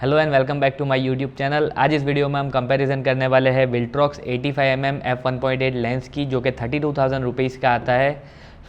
Hello and welcome back to my YouTube channel. आज इस video में हम कंपैरिजन करने वाले हैं विल्ट्रॉक्स 85mm f1.8 लेंस की, जो कि 32,000 रुपीज़ का आता है,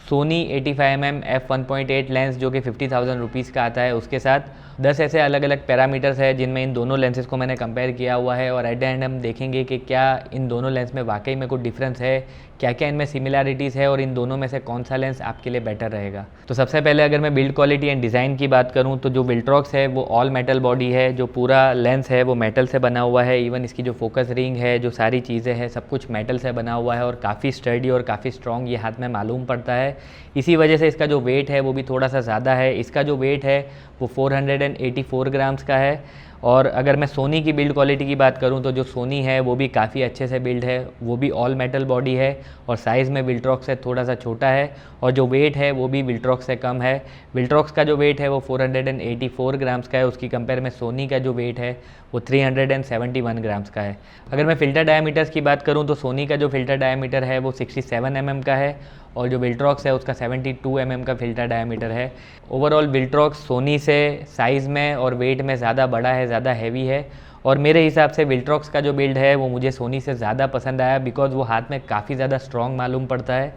सोनी 85mm f1.8 लेंस जो कि 50,000 रुपीज़ का आता है, उसके साथ 10 ऐसे अलग अलग पैरामीटर्स है जिनमें इन दोनों लेंसेज को मैंने कंपेयर किया हुआ है। और एट द एंड हम देखेंगे कि क्या इन दोनों लेंस में वाकई में कुछ डिफरेंस है, क्या क्या इनमें सिमिलैरिटीज़ है और इन दोनों में से कौन सा लेंस आपके लिए बेटर रहेगा। तो सबसे पहले अगर मैं बिल्ड क्वालिटी एंड डिज़ाइन की बात करूं तो जो विल्ट्रॉक्स है वो ऑल मेटल बॉडी है, जो पूरा लेंस है वो मेटल से बना हुआ है। इवन इसकी जो फोकस रिंग है, जो सारी चीज़ें हैं, सब कुछ मेटल से बना हुआ है और काफ़ी स्टर्डी और काफ़ी स्ट्रॉन्ग ये हाथ में मालूम पड़ता है। इसी वजह से इसका जो वेट है वो भी थोड़ा सा ज़्यादा है। इसका जो वेट है वो 484 ग्राम्स का है। और अगर मैं सोनी की बिल्ड क्वालिटी की बात करूं तो जो सोनी है वो भी काफ़ी अच्छे से बिल्ड है, वो भी ऑल मेटल बॉडी है और साइज़ में विल्ट्रॉक्स से थोड़ा सा छोटा है और जो वेट है वो भी विल्ट्रॉक्स से कम है। विल्ट्रॉक्स का जो वेट है वो 484 ग्राम्स का है, उसकी कंपेयर में सोनी का जो वेट है वो 371 ग्राम्स का है। अगर मैं फ़िल्टर डायमीटर्स की बात करूं तो सोनी का जो फ़िल्टर डायमीटर है वो 67 mm का है और जो विल्ट्रॉक्स है उसका 72 mm का फ़िल्टर डायमीटर है। ओवरऑल विल्ट्रॉक्स सोनी से साइज़ में और वेट में ज़्यादा बड़ा है, ज़्यादा हैवी है और मेरे हिसाब से विल्ट्रॉक्स का जो बिल्ड है वो मुझे सोनी से ज़्यादा पसंद आया, बिकॉज़ वो हाथ में काफ़ी ज़्यादा स्ट्रॉन्ग मालूम पड़ता है।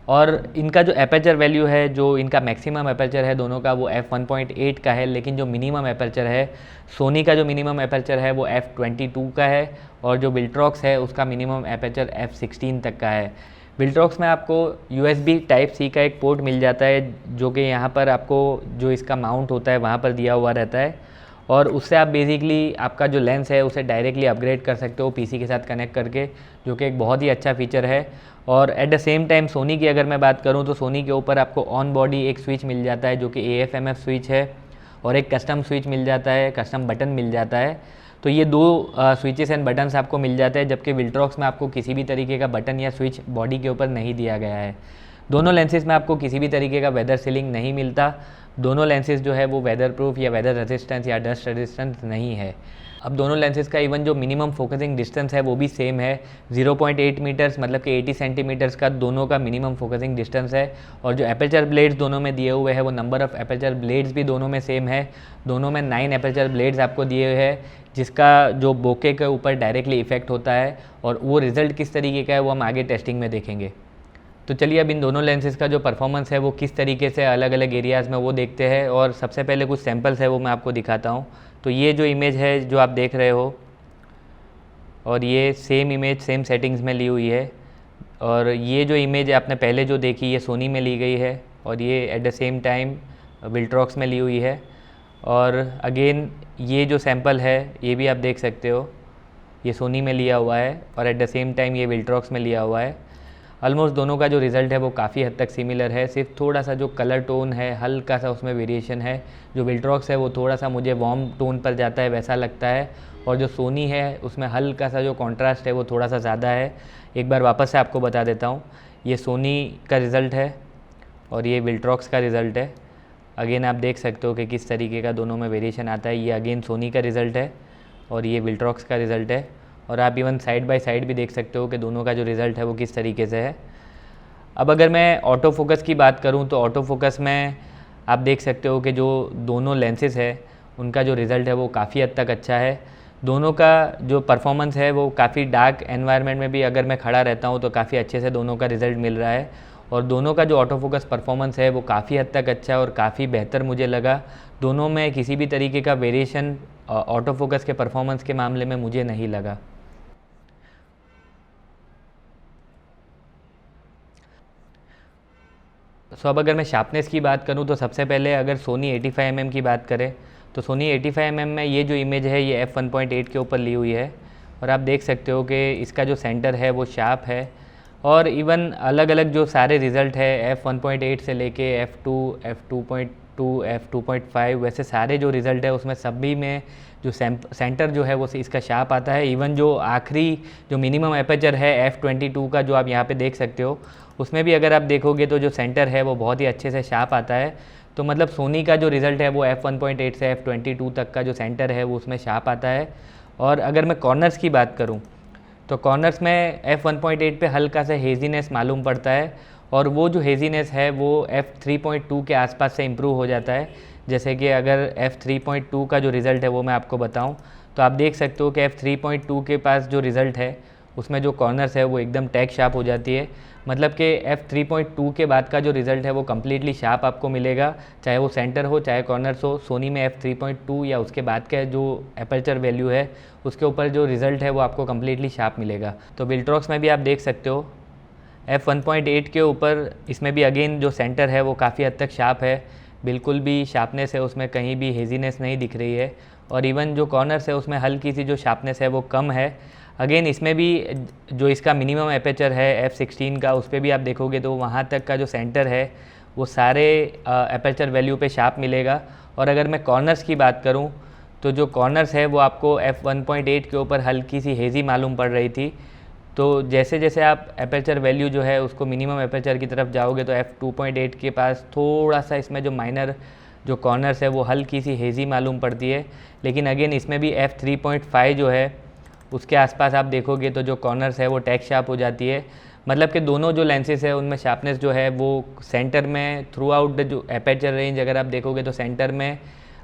और इनका जो एपर्चर वैल्यू है, जो इनका मैक्सिमम एपर्चर है दोनों का, वो f1.8 का है, लेकिन जो मिनिमम एपर्चर है सोनी का, जो मिनिमम एपर्चर है वो f22 का है और जो विल्ट्रॉक्स है उसका मिनिमम एपर्चर f16 तक का है। विल्ट्रॉक्स में आपको USB Type-C का एक पोर्ट मिल जाता है, जो कि यहाँ पर आपको जो इसका माउंट होता है वहाँ पर दिया हुआ रहता है और उससे आप बेसिकली आपका जो लेंस है उसे डायरेक्टली अपग्रेड कर सकते हो PC के साथ कनेक्ट करके, जो कि एक बहुत ही अच्छा फीचर है। और at the same time Sony की अगर मैं बात करूँ तो सोनी के ऊपर आपको ऑन बॉडी एक स्विच मिल जाता है जो कि AF/MF स्विच है और एक कस्टम स्विच मिल जाता है, कस्टम बटन मिल जाता है। तो ये दो स्विचेस एंड बटन्स आपको मिल जाते हैं, जबकि विल्ट्रॉक्स में आपको किसी भी तरीके का बटन या स्विच बॉडी के ऊपर नहीं दिया गया है। दोनों लेंसेज में आपको किसी भी तरीके का वेदर सीलिंग नहीं मिलता। दोनों लेंसेज जो है वो वेदर प्रूफ या वेदर रेजिस्टेंस या डस्ट रेजिस्टेंस नहीं है। अब दोनों लेंसेज का इवन जो मिनिमम फोकसिंग डिस्टेंस है वो भी सेम है, 0.8 मीटर्स, मतलब कि 80 सेंटीमीटर्स का दोनों का मिनिमम फोकसिंग डिस्टेंस है। और जो एपर्चर ब्लेड्स दोनों में दिए हुए हैं वो नंबर ऑफ़ एपर्चर ब्लेड्स भी दोनों में सेम है। दोनों में 9 एपर्चर ब्लेड्स आपको दिए हुए हैं, जिसका जो बोके के ऊपर डायरेक्टली इफेक्ट होता है और वो रिज़ल्ट किस तरीके का है वो हम आगे टेस्टिंग में देखेंगे। तो चलिए अब इन दोनों लेंसेज का जो परफॉर्मेंस है वो किस तरीके से अलग अलग एरियाज़ में वो देखते हैं। और सबसे पहले कुछ सैम्पल्स है वो मैं आपको दिखाता हूँ। तो ये जो इमेज है जो आप देख रहे हो, और ये सेम इमेज सेम सेटिंग्स में ली हुई है, और ये जो इमेज आपने पहले जो देखी ये सोनी में ली गई है और ये एट द सेम टाइम विल्ट्रॉक्स में ली हुई है। और अगेन ये जो सैम्पल है ये भी आप देख सकते हो, ये सोनी में लिया हुआ है और एट द सेम टाइम ये विल्ट्रॉक्स में लिया हुआ है। ऑलमोस्ट दोनों का जो रिज़ल्ट है वो काफ़ी हद तक सिमिलर है, सिर्फ थोड़ा सा जो कलर टोन है हल्का सा उसमें वेरिएशन है। जो विल्ट्रॉक्स है वो थोड़ा सा मुझे वार्म टोन पर जाता है वैसा लगता है, और जो सोनी है उसमें हल्का सा जो कॉन्ट्रास्ट है वो थोड़ा सा ज़्यादा है। एक बार वापस से आपको बता देता हूँ, ये सोनी का रिज़ल्ट है और ये विल्ट्रॉक्स का रिज़ल्ट है। अगेन आप देख सकते हो कि किस तरीके का दोनों में वेरिएशन आता है। ये अगेन सोनी का रिज़ल्ट है और ये विल्ट्रॉक्स का रिज़ल्ट है, और आप इवन साइड बाय साइड भी देख सकते हो कि दोनों का जो रिज़ल्ट है वो किस तरीके से है। अब अगर मैं ऑटो फोकस की बात करूं तो ऑटो फोकस में आप देख सकते हो कि जो दोनों लेंसेज है उनका जो रिज़ल्ट है वो काफ़ी हद तक अच्छा है। दोनों का जो परफॉर्मेंस है वो काफ़ी डार्क एनवायरनमेंट में भी अगर मैं खड़ा रहता हूं तो काफ़ी अच्छे से दोनों का रिज़ल्ट मिल रहा है, और दोनों का जो ऑटो फोकस परफॉर्मेंस है वो काफ़ी हद तक अच्छा है और काफ़ी बेहतर मुझे लगा। दोनों में किसी भी तरीके का वेरिएशन ऑटो फोकस के परफॉर्मेंस के मामले में मुझे नहीं लगा। सो अब अगर मैं शार्पनेस की बात करूं तो सबसे पहले अगर सोनी 85mm की बात करें तो सोनी 85mm में ये जो इमेज है ये f1.8 के ऊपर ली हुई है, और आप देख सकते हो कि इसका जो सेंटर है वो शार्प है। और इवन अलग अलग जो सारे रिज़ल्ट है f1.8 से लेके f2, f2.2, f2.5, वैसे सारे जो रिज़ल्ट है उसमें सभी में जो सेंटर जो है वो इसका शार्प आता है। इवन जो आखिरी जो मिनिमम एपर्चर है f22 का जो आप यहाँ पे देख सकते हो, उसमें भी अगर आप देखोगे तो जो सेंटर है वो बहुत ही अच्छे से शार्प आता है। तो मतलब सोनी का जो रिज़ल्ट है वो f1.8 से f22 तक का जो सेंटर है वो उसमें शार्प आता है। और अगर मैं कॉर्नर्स की बात करूं तो कॉर्नर्स में f1.8 पे हल्का सा हेजीनेस मालूम पड़ता है, और वो जो हेजीनेस है वो f3.2 के आसपास से इम्प्रूव हो जाता है, जैसे कि अगर f3.2 का जो रिज़ल्ट है वो मैं आपको बताऊं, तो आप देख सकते हो कि f3.2 के पास जो रिज़ल्ट है उसमें जो कॉर्नर्स है वो एकदम टैग शार्प हो जाती है। मतलब कि f3.2 के बाद का जो रिज़ल्ट है वो कम्प्लीटली शार्प आपको मिलेगा, चाहे वो सेंटर हो चाहे कॉर्नर्स हो। सोनी में f3.2 या उसके बाद का जो एपर्चर वैल्यू है उसके ऊपर जो रिज़ल्ट है वो आपको कम्प्लीटली शार्प मिलेगा। तो विल्ट्रॉक्स में भी आप देख सकते हो f1.8 के ऊपर इसमें भी अगेन जो सेंटर है वो काफ़ी हद तक शार्प है, बिल्कुल भी शार्पनेस है उसमें कहीं भी हेजीनेस नहीं दिख रही है। और इवन जो कॉर्नर्स है उसमें हल्की सी जो शार्पनेस है वो कम है। अगेन इसमें भी जो इसका मिनिमम एपेचर है f16 का, उस पर भी आप देखोगे तो वहाँ तक का जो सेंटर है वो सारे एपेचर वैल्यू पे शार्प मिलेगा। और अगर मैं कॉर्नर्स की बात करूँ तो जो कॉर्नर्स है वो आपको f1.8 के ऊपर हल्की सी हेज़ी मालूम पड़ रही थी। तो जैसे जैसे आप एपेचर वैल्यू जो है उसको मिनिमम एपेचर की तरफ जाओगे तो f2.8 के पास थोड़ा सा इसमें जो माइनर जो कॉर्नर्स है वो हल्की सी हेज़ी मालूम पड़ती है। लेकिन अगेन इसमें भी f3.5 जो है उसके आसपास आप देखोगे तो जो कॉर्नर्स है वो टैग शार्प हो जाती है। मतलब कि दोनों जो लेंसेज है उनमें शार्पनेस जो है वो सेंटर में थ्रू आउट द जो एपेचर रेंज अगर आप देखोगे तो सेंटर में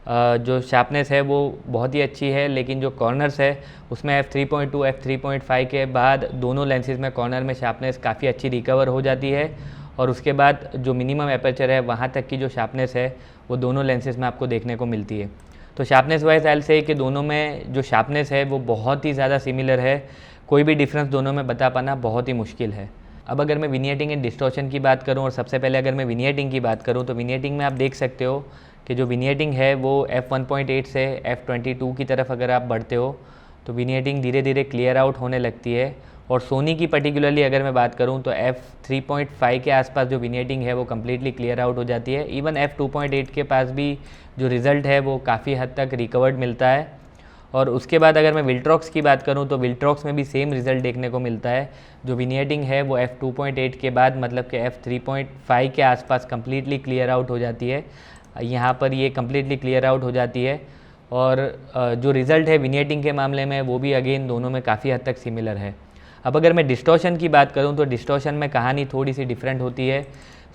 जो शार्पनेस है वो बहुत ही अच्छी है। लेकिन जो कॉर्नर्स है उसमें f3.2 f3.5 के बाद दोनों लेंसेज में कॉर्नर में शार्पनेस काफ़ी अच्छी रिकवर हो जाती है। और उसके बाद जो मिनिमम एपर्चर है वहाँ तक की जो शार्पनेस है वो दोनों लेंसेज में आपको देखने को मिलती है। तो शार्पनेस वाइज आई से कि दोनों में जो शार्पनेस है वो बहुत ही ज़्यादा सिमिलर है, कोई भी डिफरेंस दोनों में बता पाना बहुत ही मुश्किल है। अब अगर मैं विनियटिंग एंड डिस्टॉर्शन की बात करूं, और सबसे पहले अगर मैं विनियटिंग की बात करूं तो विनियटिंग में आप देख सकते हो कि जो विनियटिंग है वो f1.8 से f22 की तरफ अगर आप बढ़ते हो तो विनियटिंग धीरे धीरे क्लियर आउट होने लगती है। और सोनी की पर्टिकुलरली अगर मैं बात करूं तो f3.5 के आसपास जो विनियटिंग है वो कम्प्लीटली क्लियर आउट हो जाती है। इवन f2.8 के पास भी जो रिज़ल्ट है वो काफ़ी हद तक रिकवर्ड मिलता है। और उसके बाद अगर मैं विल्ट्रॉक्स की बात करूं तो विल्ट्रॉक्स में भी सेम रिज़ल्ट देखने को मिलता है। जो विनियटिंग है वो f2.8 के बाद मतलब कि f3.5 के आसपास कम्प्लीटली क्लियर आउट हो जाती है। यहाँ पर ये कम्प्लीटली क्लियर आउट हो जाती है। और जो रिज़ल्ट है विनियटिंग के मामले में वो भी अगेन दोनों में काफ़ी हद तक सिमिलर है। अब अगर मैं डिस्टॉर्शन की बात करूं तो डिस्टॉर्शन में कहानी थोड़ी सी डिफरेंट होती है।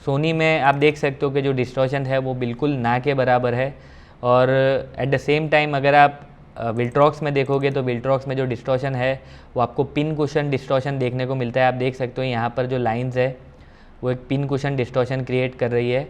सोनी में आप देख सकते हो कि जो डिस्टॉर्शन है वो बिल्कुल ना के बराबर है। और एट द सेम टाइम अगर आप विल्ट्रॉक्स में देखोगे तो विल्ट्रॉक्स में जो डिस्टॉर्शन है वो आपको पिन कुशन डिस्टॉर्शन देखने को मिलता है। आप देख सकते हो यहाँ पर जो लाइंस है वो एक पिन कुशन डिस्टॉर्शन क्रिएट कर रही है।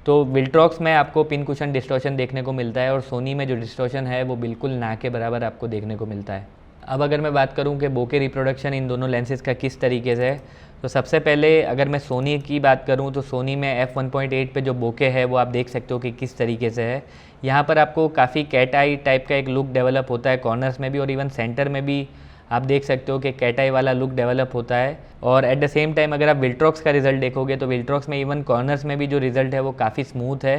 तो विल्ट्रॉक्स में आपको पिन कुशन डिस्टॉर्शन देखने को मिलता है और सोनी में जो डिस्टॉर्शन है वो बिल्कुल ना के बराबर आपको देखने को मिलता है। अब अगर मैं बात करूं कि बोके रिप्रोडक्शन इन दोनों लेंसेज का किस तरीके से है, तो सबसे पहले अगर मैं सोनी की बात करूं तो सोनी में f1.8 पे जो बोके है वो आप देख सकते हो कि किस तरीके से है। यहाँ पर आपको काफ़ी कैट आई टाइप का एक लुक डेवलप होता है कॉर्नर्स में भी, और इवन सेंटर में भी आप देख सकते हो कि कैट आई वाला लुक डेवलप होता है। और एट द सेम टाइम अगर आप विल्ट्रॉक्स का रिज़ल्ट देखोगे तो विल्ट्रॉक्स में इवन कॉर्नर्स में भी जो रिज़ल्ट है वो काफ़ी स्मूथ है,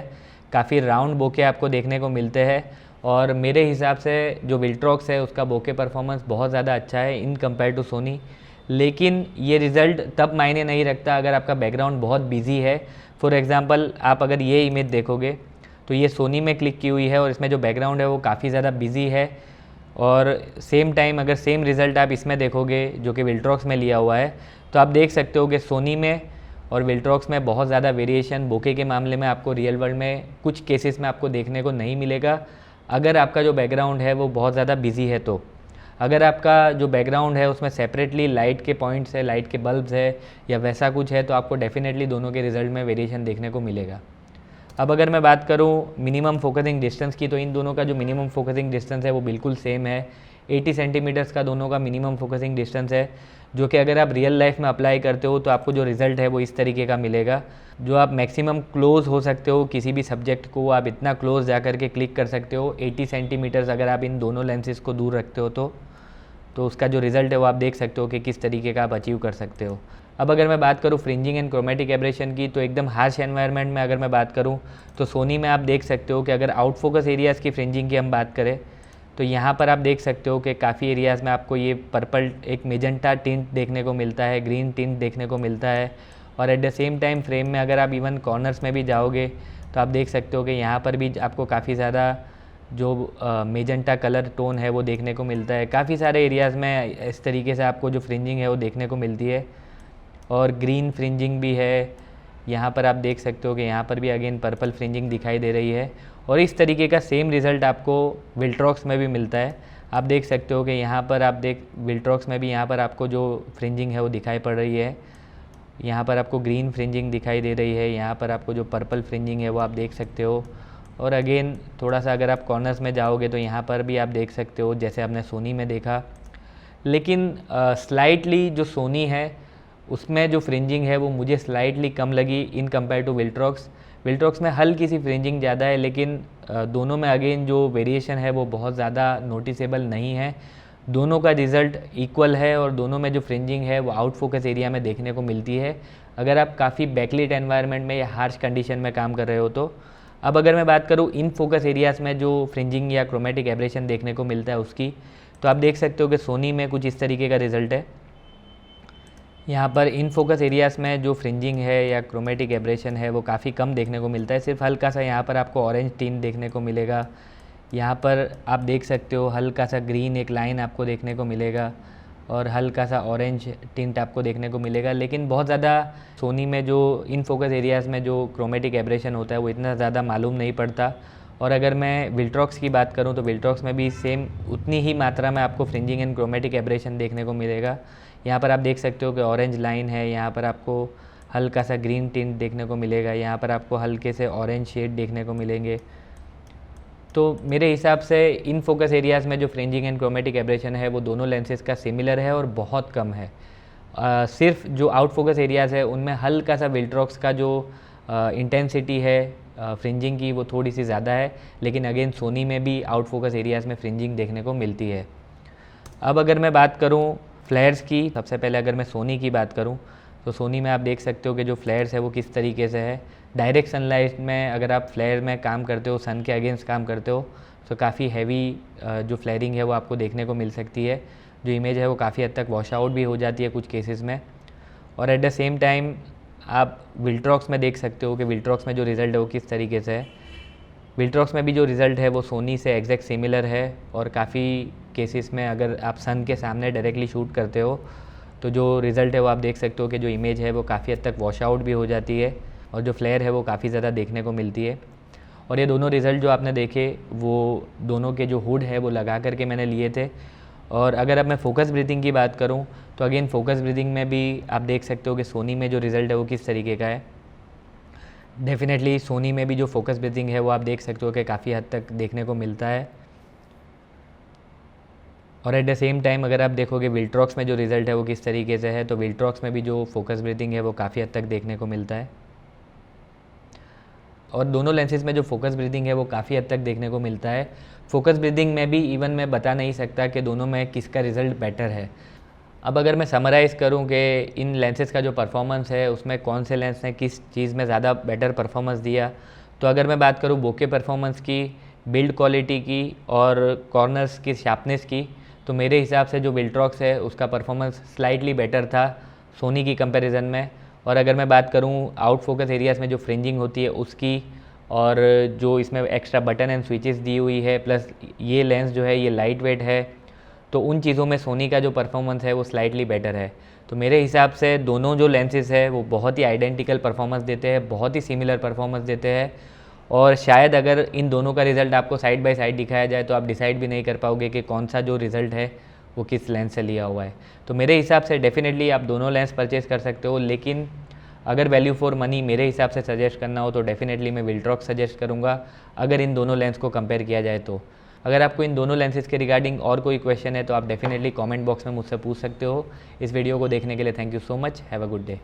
काफ़ी राउंड बोके आपको देखने को मिलते हैं। और मेरे हिसाब से जो विल्ट्रॉक्स है उसका बोके परफॉर्मेंस बहुत ज़्यादा अच्छा है इन कंपेयर टू सोनी। लेकिन ये रिज़ल्ट तब मायने नहीं रखता अगर आपका बैकग्राउंड बहुत बिजी है। फॉर एग्जांपल आप अगर ये इमेज देखोगे तो ये सोनी में क्लिक की हुई है और इसमें जो बैकग्राउंड है वो काफ़ी ज़्यादा बिजी है। और सेम टाइम अगर सेम रिज़ल्ट आप इसमें देखोगे जो कि विल्ट्रॉक्स में लिया हुआ है तो आप देख सकते हो कि सोनी में और विल्ट्रॉक्स में बहुत ज़्यादा वेरिएशन बोके के मामले में आपको रियल वर्ल्ड में कुछ केसेस में आपको देखने को नहीं मिलेगा अगर आपका जो बैकग्राउंड है वो बहुत ज़्यादा बिजी है। तो अगर आपका जो बैकग्राउंड है उसमें सेपरेटली लाइट के पॉइंट्स है, लाइट के बल्ब्स है या वैसा कुछ है तो आपको डेफिनेटली दोनों के रिज़ल्ट में वेरिएशन देखने को मिलेगा। अब अगर मैं बात करूं मिनिमम फोकसिंग डिस्टेंस की तो इन दोनों का जो मिनिमम फोकसिंग डिस्टेंस है वो बिल्कुल सेम है। 80 सेंटीमीटर्स का दोनों का मिनिमम फोकसिंग डिस्टेंस है, जो कि अगर आप रियल लाइफ में अप्लाई करते हो तो आपको जो रिज़ल्ट है वो इस तरीके का मिलेगा। जो आप मैक्सिमम क्लोज़ हो सकते हो किसी भी सब्जेक्ट को, आप इतना क्लोज़ जा कर के क्लिक कर सकते हो 80 सेंटीमीटर्स अगर आप इन दोनों लेंसेज को दूर रखते हो तो उसका जो रिज़ल्ट है वो आप देख सकते हो कि किस तरीके का आप अचीव कर सकते हो। अब अगर मैं बात करूँ फ्रिंजिंग एंड क्रोमेटिक एब्रेशन की तो एकदम हार्श एनवायरनमेंट में अगर मैं बात करूँ तो सोनी में आप देख सकते हो कि अगर आउट फोकस एरियाज़ की फ्रिंजिंग की हम बात करें तो यहाँ पर आप देख सकते हो कि काफ़ी एरियाज़ में आपको ये पर्पल एक मेजेंटा टिंट देखने को मिलता है, ग्रीन टिंट देखने को मिलता है। और at the same time frame में अगर आप इवन कॉर्नर्स में भी जाओगे तो आप देख सकते हो कि यहाँ पर भी आपको काफ़ी ज़्यादा जो मेजेंटा कलर टोन है वो देखने को मिलता है। काफ़ी सारे एरियाज़ में इस तरीके से आपको जो फ्रिंजिंग है वो देखने को मिलती है। और ग्रीन फ्रिंजिंग भी है, यहाँ पर आप देख सकते हो कि यहाँ पर भी अगेन पर्पल फ्रिंजिंग दिखाई दे रही है। और इस तरीके का सेम रिज़ल्ट आपको विल्ट्रॉक्स में भी मिलता है। आप देख सकते हो कि यहाँ पर विल्ट्रॉक्स में भी यहाँ पर आपको जो फ्रिंजिंग है वो दिखाई पड़ रही है। यहाँ पर आपको ग्रीन फ्रिंजिंग दिखाई दे रही है, यहाँ पर आपको जो पर्पल फ्रिंजिंग है वो आप देख सकते हो। और अगेन थोड़ा सा अगर आप कॉर्नर्स में जाओगे तो यहाँ पर भी आप देख सकते हो जैसे आपने सोनी में देखा। लेकिन स्लाइटली जो सोनी है उसमें जो फ्रिंजिंग है वो मुझे स्लाइटली कम लगी इन कंपेयर टू विल्ट्रॉक्स। विल्ट्रॉक्स में हल्की सी फ्रिंजिंग ज़्यादा है, लेकिन दोनों में अगेन जो वेरिएशन है वो बहुत ज़्यादा नोटिसेबल नहीं है। दोनों का रिज़ल्ट इक्वल है और दोनों में जो फ्रिंजिंग है वो आउट फोकस एरिया में देखने को मिलती है अगर आप काफ़ी बैकलिट एनवायरनमेंट में या हार्श कंडीशन में काम कर रहे हो तो। अब अगर मैं बात करूँ इन फोकस एरियाज़ में जो फ्रिंजिंग या क्रोमेटिक एब्रेशन देखने को मिलता है उसकी, तो आप देख सकते हो कि सोनी में कुछ इस तरीके का रिज़ल्ट है। यहाँ पर इन फोकस एरियाज़ में जो फ्रिंजिंग है या क्रोमेटिक एब्रेशन है वो काफ़ी कम देखने को मिलता है, सिर्फ हल्का सा यहाँ पर आपको ऑरेंज टिंट देखने को मिलेगा। यहाँ पर आप देख सकते हो हल्का सा ग्रीन एक लाइन आपको देखने को मिलेगा और हल्का सा ऑरेंज टिंट आपको देखने को मिलेगा। लेकिन बहुत ज़्यादा सोनी में जो इन फोकस एरियाज़ में जो क्रोमेटिक एब्रेशन होता है वो इतना ज़्यादा मालूम नहीं पड़ता। और अगर मैं विल्ट्रॉक्स की बात करूं तो विल्ट्रॉक्स में भी सेम उतनी ही मात्रा में आपको फ्रिंजिंग एंड क्रोमेटिक एब्रेशन देखने को मिलेगा। यहाँ पर आप देख सकते हो कि ऑरेंज लाइन है, यहाँ पर आपको हल्का सा ग्रीन टिंट देखने को मिलेगा, यहाँ पर आपको हल्के से ऑरेंज शेड देखने को मिलेंगे। तो मेरे हिसाब से इन फोकस एरियाज़ में जो फ्रिंजिंग एंड क्रोमेटिक एब्रेशन है वो दोनों लेंसेज का सिमिलर है और बहुत कम है। सिर्फ जो आउट फोकस एरियाज़ है उनमें हल्का सा विल्ट्रॉक्स का जो इंटेंसिटी है फ्रिंजिंग की वो थोड़ी सी ज़्यादा है, लेकिन अगेन सोनी में भी आउट फोकस एरियाज़ में फ्रिंजिंग देखने को मिलती है। अब अगर मैं बात करूं फ्लेयर्स की, सबसे पहले अगर मैं सोनी की बात करूं तो सोनी में आप देख सकते हो कि जो फ्लेयर्स है वो किस तरीके से है। डायरेक्ट सनलाइट में अगर आप फ्लेयर में काम करते हो, सन के अगेंस्ट काम करते हो, तो काफ़ी हैवी जो फ्लेयरिंग है वो आपको देखने को मिल सकती है। जो इमेज है वो काफ़ी हद तक वॉश आउट भी हो जाती है कुछ केसेस में। और एट द सेम टाइम आप विल्ट्रॉक्स में देख सकते हो कि विल्ट्रॉक्स में जो रिज़ल्ट है वो किस तरीके से है। विल्ट्रॉक्स में भी जो रिज़ल्ट है वो सोनी से एग्जैक्ट सिमिलर है और काफ़ी केसेस में अगर आप सन के सामने डायरेक्टली शूट करते हो तो जो रिज़ल्ट है वो आप देख सकते हो कि जो इमेज है वो काफ़ी हद तक वॉश आउट भी हो जाती है और जो फ्लेयर है वो काफ़ी ज़्यादा देखने को मिलती है। और ये दोनों रिज़ल्ट जो आपने देखे वो दोनों के जो हुड है वो लगा करके मैंने लिए थे। और अगर अब मैं फोकस ब्रीथिंग की बात करूं तो अगेन फोकस ब्रीथिंग में भी आप देख सकते हो कि सोनी में जो रिज़ल्ट है वो किस तरीके का है। डेफिनेटली सोनी में भी जो फोकस ब्रीथिंग है वो आप देख सकते हो कि काफ़ी हद तक देखने को मिलता है। और एट द सेम टाइम अगर आप देखोगे विल्ट्रॉक्स में जो रिज़ल्ट है वो किस तरीके से है, तो विल्ट्रॉक्स में भी जो फोकस ब्रीथिंग है वो काफ़ी हद तक देखने को मिलता है। और दोनों लेंसेज में जो फोकस ब्रीथिंग है वो काफ़ी हद तक देखने को मिलता है। फोकस ब्रीथिंग में भी इवन मैं बता नहीं सकता कि दोनों में किसका रिज़ल्ट बेटर है। अब अगर मैं समराइज़ करूं कि इन लेंसेज का जो परफॉर्मेंस है उसमें कौन से लेंस ने किस चीज़ में ज़्यादा बेटर परफॉर्मेंस दिया, तो अगर मैं बात करूं बोके परफॉर्मेंस की, बिल्ड क्वालिटी की और कॉर्नर्स की शार्पनेस की, तो मेरे हिसाब से जो विल्ट्रॉक्स है उसका परफॉर्मेंस स्लाइटली बेटर था सोनी की कंपैरिजन में। और अगर मैं बात करूं आउट फोकस एरियाज़ में जो फ्रिंजिंग होती है उसकी, और जो इसमें एक्स्ट्रा बटन एंड स्विचेस दी हुई है, प्लस ये लेंस जो है ये लाइट वेट है, तो उन चीज़ों में सोनी का जो परफॉर्मेंस है वो स्लाइटली बेटर है। तो मेरे हिसाब से दोनों जो लेंसेज है वो बहुत ही आइडेंटिकल परफॉर्मेंस देते हैं, बहुत ही सिमिलर परफॉर्मेंस देते हैं। और शायद अगर इन दोनों का रिज़ल्ट आपको साइड बाय साइड दिखाया जाए तो आप डिसाइड भी नहीं कर पाओगे कि कौन सा जो रिज़ल्ट है वो किस लेंस से लिया हुआ है। तो मेरे हिसाब से डेफिनेटली आप दोनों लेंस परचेज़ कर सकते हो, लेकिन अगर वैल्यू फॉर मनी मेरे हिसाब से सजेस्ट करना हो तो डेफिनेटली मैं विल्ट्रॉक्स सजेस्ट करूँगा अगर इन दोनों लेंस को कंपेयर किया जाए तो। अगर आपको इन दोनों लेंसेज के रिगार्डिंग और कोई क्वेश्चन है तो आप डेफिनेटली कमेंट बॉक्स में मुझसे पूछ सकते हो। इस वीडियो को देखने के लिए thank you so much. Have a good day.